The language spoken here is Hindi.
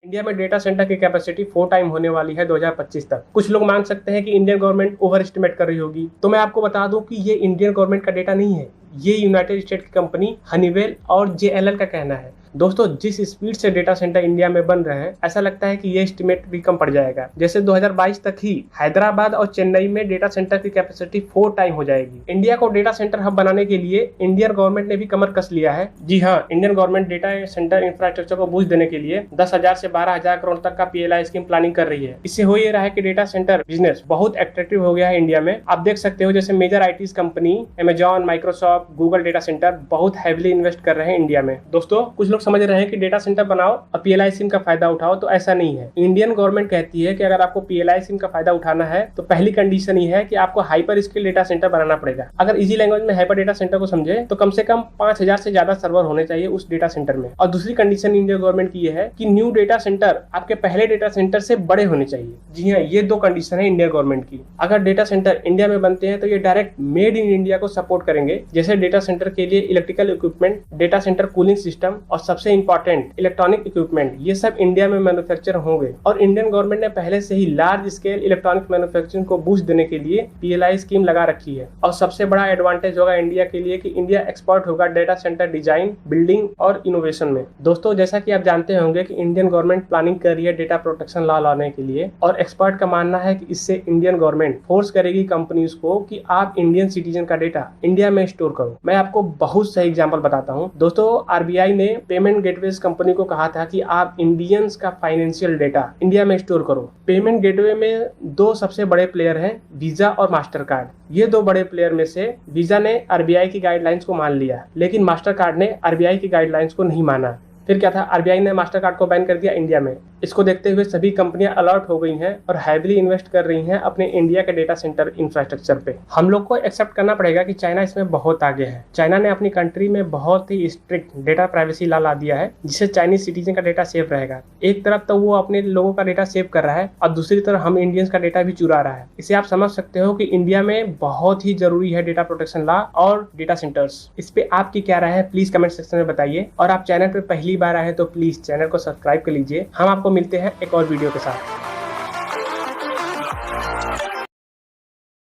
इंडिया में डेटा सेंटर की कैपेसिटी 4 टाइम होने वाली है 2025 तक। कुछ लोग मान सकते हैं कि इंडियन गवर्नमेंट ओवर एस्टिमेट कर रही होगी, तो मैं आपको बता दूं कि ये इंडियन गवर्नमेंट का डेटा नहीं है, ये यूनाइटेड स्टेट की कंपनी हनीवेल और JLL का कहना है। दोस्तों, जिस स्पीड से डेटा सेंटर इंडिया में बन रहे हैं, ऐसा लगता है कि ये एस्टिमेट भी कम पड़ जाएगा। जैसे 2022 तक ही हैदराबाद और चेन्नई में डेटा सेंटर की कैपेसिटी 4 टाइम हो जाएगी। इंडिया को डेटा सेंटर हब बनाने के लिए इंडियन गवर्नमेंट ने भी कमर कस लिया है। जी हाँ, Indian government data centre infrastructure को बूस्ट देने के लिए 10,000 से 12,000 करोड़ तक का PLI स्कीम प्लानिंग कर रही है। इससे हो ये रहा है कि डेटा सेंटर बिजनेस बहुत अट्रैक्टिव हो गया है इंडिया में। आप देख सकते हो जैसे major IT company Amazon, Microsoft, Google data center बहुत हैविली इन्वेस्ट कर रहे हैं इंडिया में। दोस्तों, कुछ लोग समझ रहे हैं कि डेटा सेंटर बनाओ और PLI स्कीम का फायदा उठाओ, तो ऐसा नहीं है। इंडियन गवर्नमेंट कहती है कि अगर आपको PLI स्कीम का फायदा उठाना है तो पहली कंडीशन ये है कि आपको हाइपर स्केल डेटा सेंटर बनाना पड़ेगा। अगर इजी लैंग्वेज में हाइपर डेटा सेंटर को समझे तो कम से कम 5,000 से ज्यादा सर्वर होने चाहिए उस डेटा सेंटर में। और दूसरी कंडीशन इंडियन गवर्नमेंट की ये है कि न्यू डेटा सेंटर आपके पहले डेटा सेंटर से बड़े होने चाहिए। जी हाँ, ये 2 कंडीशन है इंडियन गवर्नमेंट की। अगर डेटा सेंटर इंडिया में बनते हैं तो ये डायरेक्ट मेड इन इंडिया को सपोर्ट करेंगे, जैसे डेटा सेंटर के लिए electrical equipment, data centre cooling system और सबसे इंपॉर्टेंट इलेक्ट्रॉनिक इक्विपमेंट, ये सब इंडिया में मैन्युफैक्चर होंगे। और इंडियन गवर्नमेंट ने पहले से ही लार्ज स्केल इलेक्ट्रॉनिक मैन्युफैक्चरिंग को बूस्ट देने के लिए PLI स्कीम लगा रखी है। और सबसे बड़ा एडवांटेज होगा इंडिया के लिए कि इंडिया एक्सपर्ट होगा डेटा सेंटर डिजाइन, बिल्डिंग और इनोवेशन में। दोस्तों, जैसा कि आप जानते होंगे कि इंडियन गवर्नमेंट प्लानिंग कर रही है डेटा प्रोटेक्शन लॉ लाने के लिए, और एक्सपर्ट का मानना है कि इससे इंडियन गवर्नमेंट फोर्स करेगी कंपनीज को कि आप इंडियन सिटीजन का डेटा इंडिया में स्टोर करो। मैं आपको बहुत सही एग्जाम्पल बताता हूँ। दोस्तों, RBI ने पेमेंट गेटवे कंपनी को कहा था कि आप इंडियंस का फाइनेंशियल डेटा इंडिया में स्टोर करो। पेमेंट गेटवे में 2 सबसे बड़े प्लेयर हैं, वीजा और मास्टर कार्ड। ये 2 बड़े प्लेयर में से वीजा ने RBI की गाइडलाइंस को मान लिया, लेकिन मास्टर कार्ड ने RBI की गाइडलाइंस को नहीं माना। फिर क्या था, RBI ने मास्टर कार्ड को बैन कर दिया इंडिया में। इसको देखते हुए सभी कंपनियां अलर्ट हो गई हैं और हैविली इन्वेस्ट कर रही हैं अपने इंडिया के डेटा सेंटर इंफ्रास्ट्रक्चर पे। हम लोग को एक्सेप्ट करना पड़ेगा कि चाइना इसमें बहुत आगे है। चाइना ने अपनी कंट्री में बहुत ही स्ट्रिक्ट डेटा प्राइवेसी लॉ ला दिया है, जिससे चाइनीज सिटीजन का डेटा सेफ रहेगा। एक तरफ तो वो अपने लोगों का डेटा सेव कर रहा है और दूसरी तरफ हम इंडियंस का डेटा भी चुरा रहा है। इसे आप समझ सकते हो कि इंडिया में बहुत ही जरूरी है डेटा प्रोटेक्शन लॉ और डेटा सेंटर्स। इस पे आपकी क्या राय है, प्लीज कमेंट सेक्शन में बताइए। और आप चैनल पे पहली बार आए तो प्लीज चैनल को सब्सक्राइब कर लीजिए। हम आपको मिलते हैं एक और वीडियो के साथ।